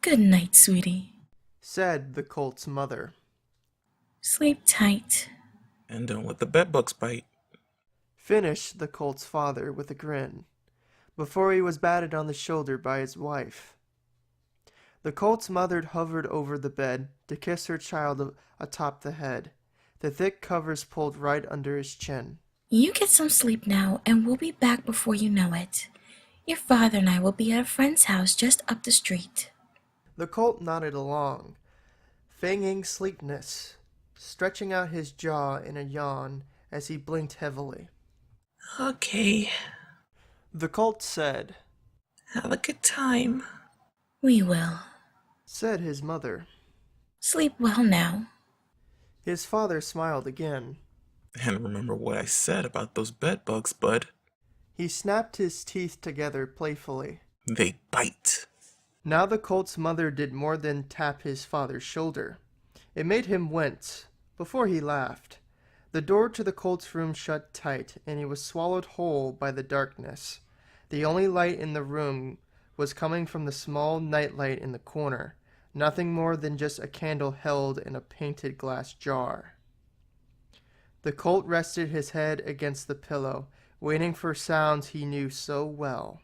Good night, sweetie. said the colt's mother. Sleep tight. And don't let the bedbugs bite. Finished the colt's father with a grin, before he was batted on the shoulder by his wife. The colt's mother hovered over the bed to kiss her child atop the head, the thick covers pulled right under his chin. You get some sleep now, and we'll be back before you know it. Your father and I will be at a friend's house just up the street. The colt nodded along, feigning sleepiness, stretching out his jaw in a yawn as he blinked heavily. Okay, The colt said, have a good time. We will. said his mother. Sleep well now. His father smiled again. And remember what I said about those bedbugs, bud. He snapped his teeth together playfully. They bite. Now the colt's mother did more than tap his father's shoulder. It made him wince, before he laughed. The door to the colt's room shut tight, and he was swallowed whole by the darkness. The only light in the room was coming from the small nightlight in the corner, nothing more than just a candle held in a painted glass jar. The colt rested his head against the pillow, waiting for sounds he knew so well.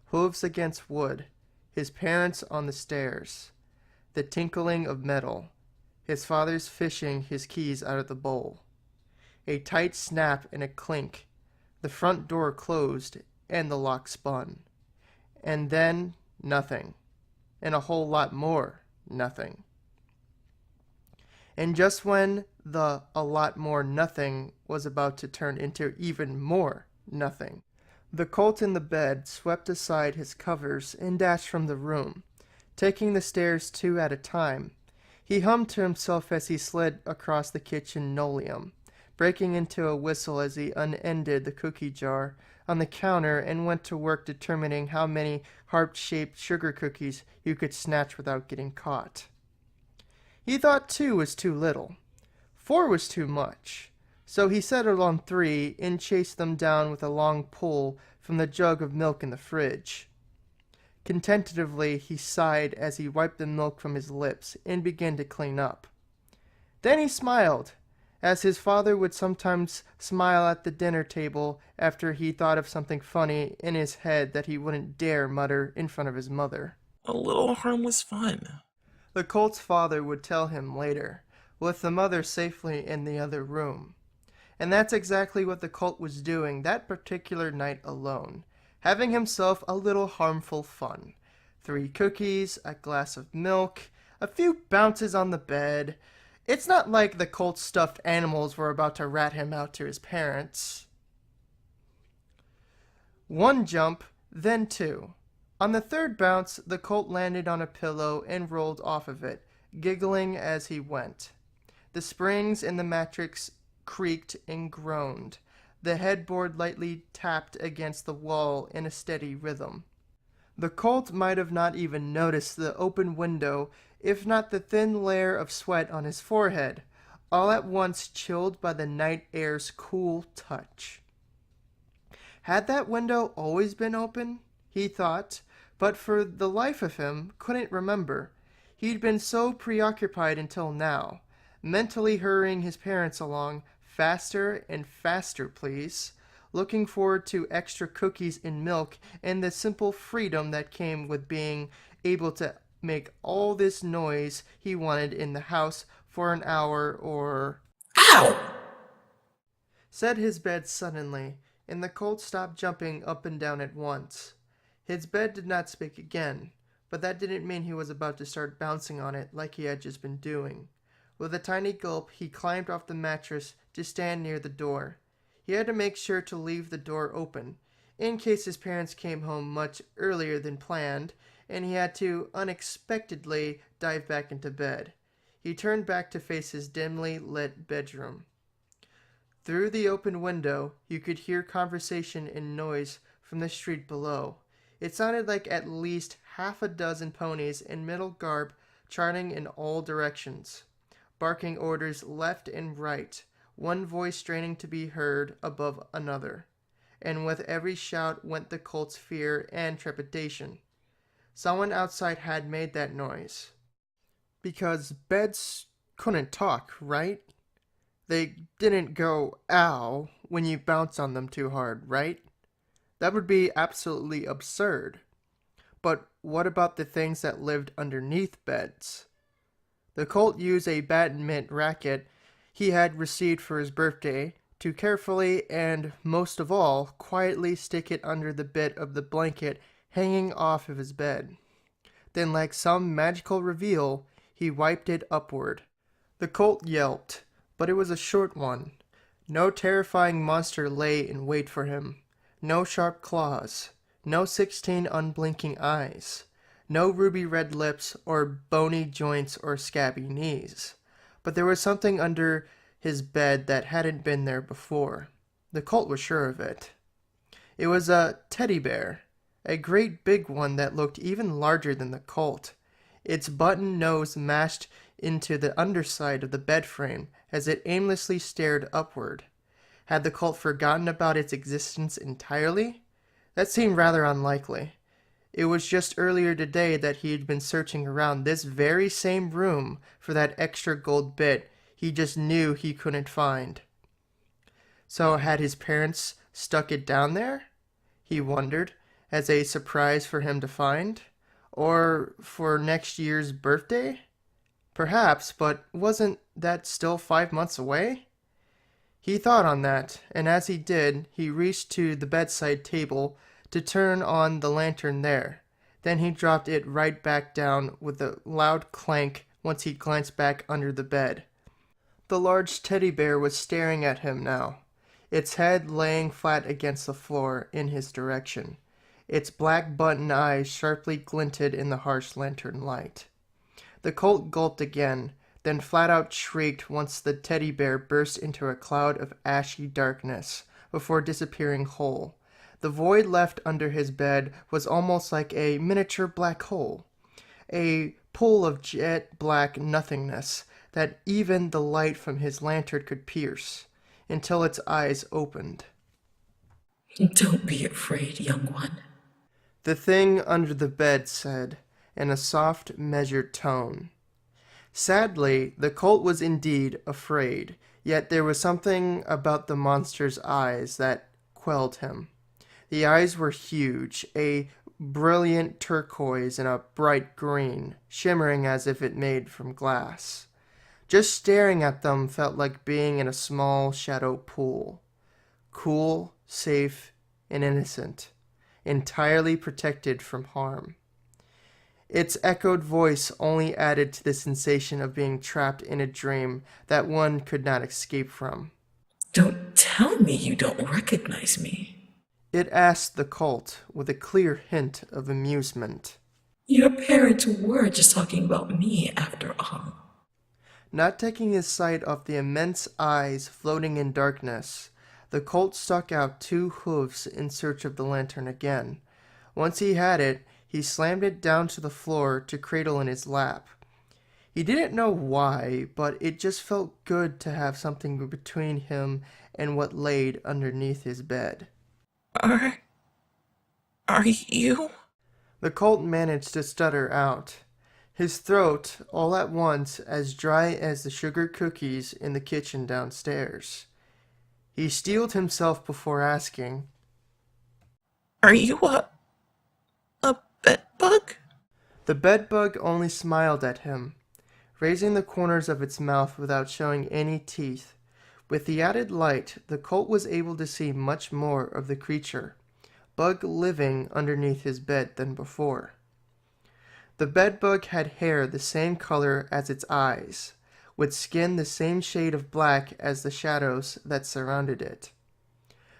Hooves against wood, his parents on the stairs, the tinkling of metal, his father's fishing his keys out of the bowl. A tight snap and a clink, the front door closed and the lock spun. And then nothing, and a whole lot more nothing. And just when the a lot more nothing was about to turn into even more nothing, the colt in the bed swept aside his covers and dashed from the room, taking the stairs two at a time. He hummed to himself as he slid across the kitchen linoleum, breaking into a whistle as he unended the cookie jar on the counter and went to work determining how many heart-shaped sugar cookies you could snatch without getting caught. He thought 2 was too little. 4 was too much. So he settled on 3 and chased them down with a long pull from the jug of milk in the fridge. Contentedly he sighed as he wiped the milk from his lips and began to clean up. Then he smiled, as his father would sometimes smile at the dinner table after he thought of something funny in his head that he wouldn't dare mutter in front of his mother. A little harmless fun. The colt's father would tell him later, with the mother safely in the other room. And that's exactly what the colt was doing that particular night alone, having himself a little harmful fun. 3 cookies, a glass of milk, a few bounces on the bed. It's not like the colt's stuffed animals were about to rat him out to his parents. 1 jump, then 2. On the 3rd bounce, the colt landed on a pillow and rolled off of it, giggling as he went. The springs in the mattress creaked and groaned. The headboard lightly tapped against the wall in a steady rhythm. The colt might have not even noticed the open window, if not the thin layer of sweat on his forehead, all at once chilled by the night air's cool touch. Had that window always been open? He thought, but for the life of him couldn't remember. He'd been so preoccupied until now, mentally hurrying his parents along, faster and faster, please, looking forward to extra cookies and milk and the simple freedom that came with being able to make all this noise he wanted in the house for an hour or... Ow! said his bed suddenly, and the colt stopped jumping up and down at once. His bed did not speak again, but that didn't mean he was about to start bouncing on it like he had just been doing. With a tiny gulp, he climbed off the mattress to stand near the door. He had to make sure to leave the door open, in case his parents came home much earlier than planned, and he had to unexpectedly dive back into bed. He turned back to face his dimly lit bedroom. Through the open window, you could hear conversation and noise from the street below. It sounded like at least half a dozen ponies in middle garb charting in all directions, barking orders left and right, one voice straining to be heard above another. And with every shout went the colt's fear and trepidation. Someone outside had made that noise. Because beds couldn't talk, right? They didn't go, ow, when you bounce on them too hard, right? That would be absolutely absurd. But what about the things that lived underneath beds? The Colt used a badminton racket he had received for his birthday to carefully and, most of all, quietly stick it under the bit of the blanket hanging off of his bed. Then, like some magical reveal, he wiped it upward. The Colt yelped, but it was a short one. No terrifying monster lay in wait for him. No sharp claws. No 16 unblinking eyes. No ruby red lips or bony joints or scabby knees. But there was something under his bed that hadn't been there before. The Colt was sure of it. It was a teddy bear, a great big one that looked even larger than the Colt, its button nose mashed into the underside of the bed frame as it aimlessly stared upward. Had the Colt forgotten about its existence entirely? That seemed rather unlikely. It was just earlier today that he had been searching around this very same room for that extra gold bit he just knew he couldn't find. So had his parents stuck it down there? He wondered, as a surprise for him to find? Or for next year's birthday? Perhaps, but wasn't that still 5 months away? He thought on that, and as he did, he reached to the bedside table to turn on the lantern there. Then he dropped it right back down with a loud clank once he glanced back under the bed. The large teddy bear was staring at him now, its head laying flat against the floor in his direction. Its black button eyes sharply glinted in the harsh lantern light. The Colt gulped again, then flat out shrieked once the teddy bear burst into a cloud of ashy darkness, before disappearing whole. The void left under his bed was almost like a miniature black hole, a pool of jet black nothingness that even the light from his lantern could pierce, until its eyes opened. Don't be afraid, young one. The thing under the bed said, in a soft, measured tone. Sadly, the Colt was indeed afraid, yet there was something about the monster's eyes that quelled him. The eyes were huge, a brilliant turquoise and a bright green, shimmering as if it made from glass. Just staring at them felt like being in a small shadow pool. Cool, safe, and innocent, entirely protected from harm. Its echoed voice only added to the sensation of being trapped in a dream that one could not escape from. Don't tell me you don't recognize me. It asked the Colt with a clear hint of amusement. Your parents were just talking about me after all. Not taking his sight off the immense eyes floating in darkness, the Colt stuck out 2 hooves in search of the lantern again. Once he had it, he slammed it down to the floor to cradle in his lap. He didn't know why, but it just felt good to have something between him and what laid underneath his bed. Are you? The Colt managed to stutter out, his throat all at once as dry as the sugar cookies in the kitchen downstairs. He steeled himself before asking, Are you a bedbug? The bedbug only smiled at him, raising the corners of its mouth without showing any teeth. With the added light, the Colt was able to see much more of the creature, bug living underneath his bed than before. The bedbug had hair the same color as its eyes, with skin the same shade of black as the shadows that surrounded it.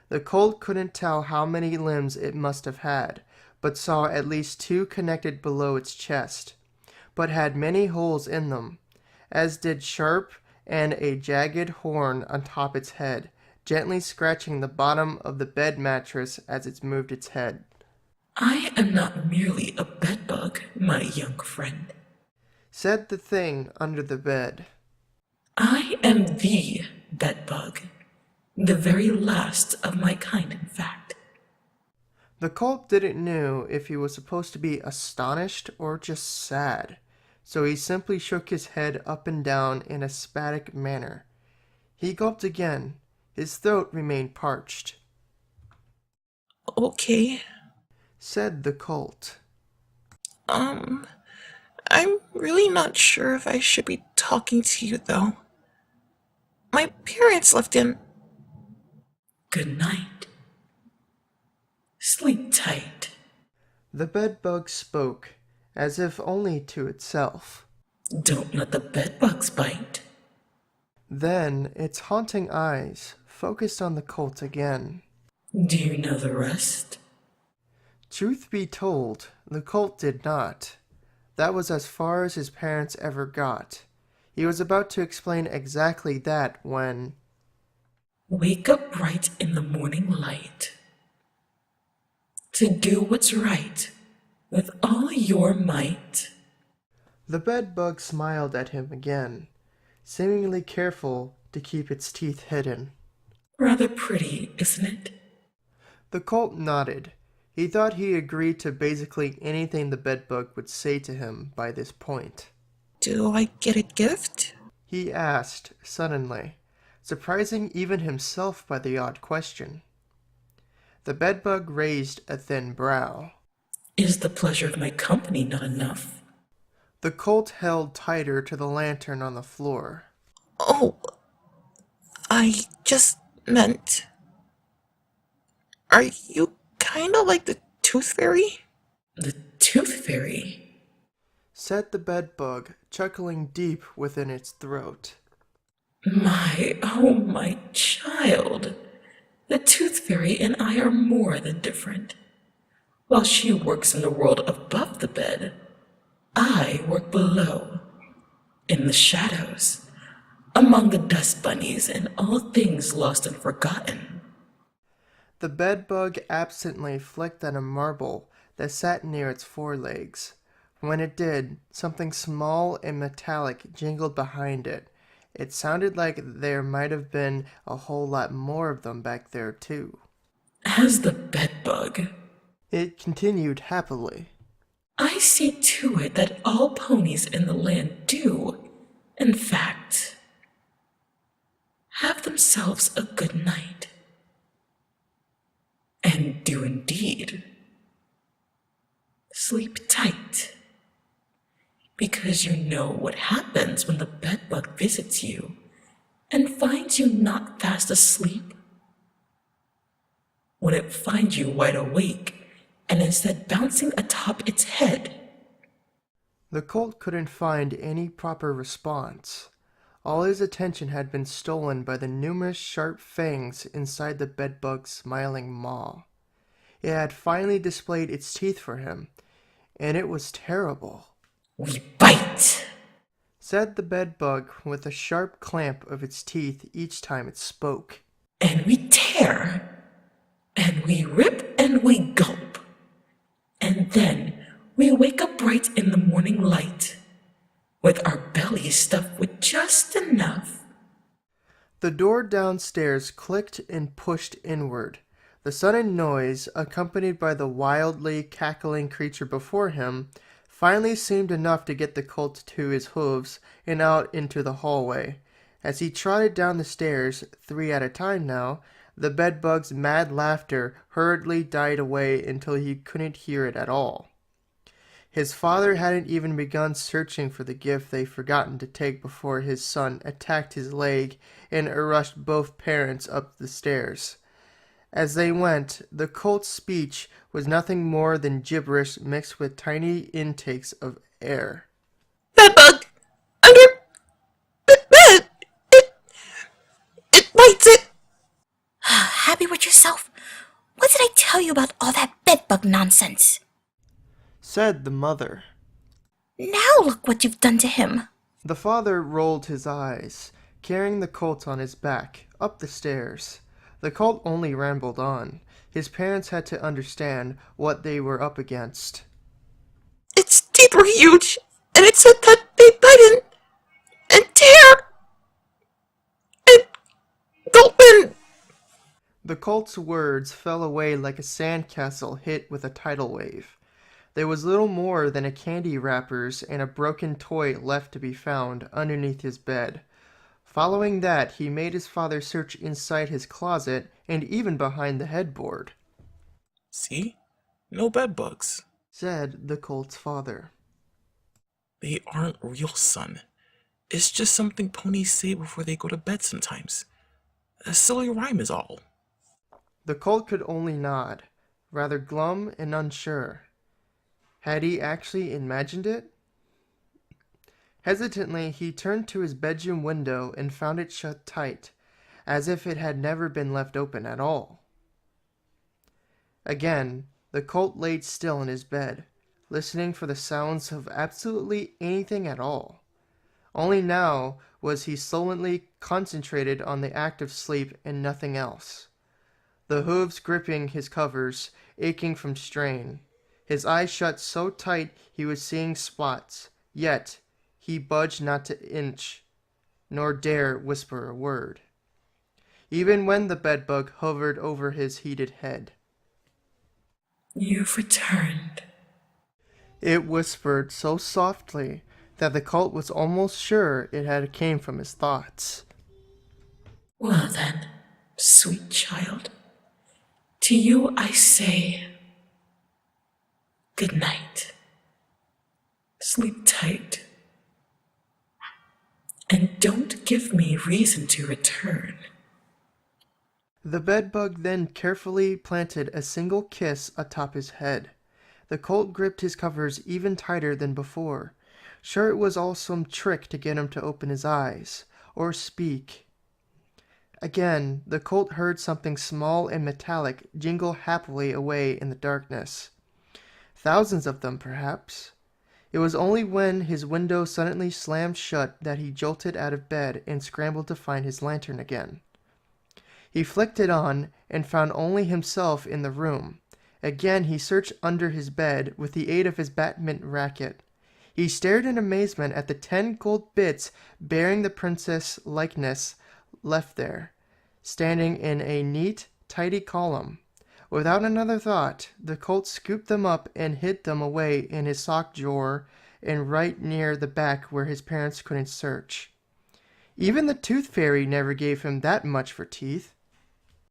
The Colt couldn't tell how many limbs it must have had, but saw at least 2 connected below its chest, but had many holes in them, as did sharp and a jagged horn on top its head, gently scratching the bottom of the bed mattress as it moved its head. I am not merely a bedbug, my young friend. Said the thing under the bed. I am the bedbug. The very last of my kind, in fact. The colt didn't know if he was supposed to be astonished or just sad, so he simply shook his head up and down in a spastic manner. He gulped again. His throat remained parched. Okay. Said the colt. I'm really not sure if I should be talking to you, though. My parents left in. Good night. Sleep tight. The bedbug spoke, as if only to itself. Don't let the bedbugs bite. Then its haunting eyes focused on the colt again. Do you know the rest? Truth be told, the colt did not. That was as far as his parents ever got. He was about to explain exactly that when... Wake up bright in the morning light. To do what's right with all your might. The bedbug smiled at him again, seemingly careful to keep its teeth hidden. Rather pretty, isn't it? The colt nodded. He thought he agreed to basically anything the bedbug would say to him by this point. Do I get a gift? He asked suddenly, surprising even himself by the odd question. The bedbug raised a thin brow. Is the pleasure of my company not enough? The colt held tighter to the lantern on the floor. Oh, I just meant... Are you kinda like the Tooth Fairy? The Tooth Fairy? Said the bedbug, chuckling deep within its throat. My child. The Tooth Fairy and I are more than different. While she works in the world above the bed, I work below, in the shadows, among the dust bunnies and all things lost and forgotten. The bedbug absently flicked at a marble that sat near its forelegs. When it did, something small and metallic jingled behind it. It sounded like there might have been a whole lot more of them back there, too. As the bedbug, It continued happily. I see to it that all ponies in the land do, in fact, have themselves a good night. And do indeed sleep tight, because you know what happens when the bedbug visits you and finds you not fast asleep. When it finds you wide awake and instead bouncing atop its head. The colt couldn't find any proper response. All his attention had been stolen by the numerous sharp fangs inside the bedbug's smiling maw. It had finally displayed its teeth for him, and it was terrible. We bite, Said the bedbug with a sharp clamp of its teeth each time it spoke. and we tear, and we rip, and we gulp, and then we wake up bright in the morning light, with our bellies stuffed with just enough. The door downstairs clicked and pushed inward. The sudden noise, accompanied by the wildly cackling creature before him, finally seemed enough to get the colt to his hooves and out into the hallway. As he trotted down the stairs, 3 at a time now, the bedbug's mad laughter hurriedly died away until he couldn't hear it at all. His father hadn't even begun searching for the gift they'd forgotten to take before his son attacked his leg and rushed both parents up the stairs. As they went, the colt's speech was nothing more than gibberish mixed with tiny intakes of air. Bedbug! Under bed! It bites it! Happy with yourself? What did I tell you about all that bedbug nonsense? Said the mother. Now look what you've done to him. The father rolled his eyes, carrying the colt on his back, up the stairs. The colt only rambled on. His parents had to understand what they were up against. Its teeth were huge, and it said that they bite and tear and gulp and... The colt's words fell away like a sandcastle hit with a tidal wave. There was little more than a candy wrappers and a broken toy left to be found underneath his bed. Following that, he made his father search inside his closet and even behind the headboard. See? No bed bugs. Said the colt's father. They aren't real, son. It's just something ponies say before they go to bed sometimes. A silly rhyme is all. The colt could only nod, rather glum and unsure. Had he actually imagined it? Hesitantly, he turned to his bedroom window and found it shut tight, as if it had never been left open at all. Again, the colt laid still in his bed, listening for the sounds of absolutely anything at all. Only now was he sullenly concentrated on the act of sleep and nothing else. The hooves gripping his covers, aching from strain. His eyes shut so tight he was seeing spots, yet he budged not to inch, nor dare whisper a word, even when the bedbug hovered over his heated head. You've returned. It whispered so softly that the colt was almost sure it had came from his thoughts. Well then, sweet child, to you I say, good night. Sleep tight. And don't give me reason to return. The bedbug then carefully planted a single kiss atop his head. The colt gripped his covers even tighter than before, sure it was all some trick to get him to open his eyes, or speak. Again, the colt heard something small and metallic jingle happily away in the darkness. Thousands of them, perhaps. It was only when his window suddenly slammed shut that he jolted out of bed and scrambled to find his lantern again. He flicked it on and found only himself in the room. Again he searched under his bed with the aid of his badminton racket. He stared in amazement at the 10 gold bits bearing the princess likeness left there, standing in a neat, tidy column. Without another thought, the colt scooped them up and hid them away in his sock drawer and right near the back where his parents couldn't search. Even the tooth fairy never gave him that much for teeth.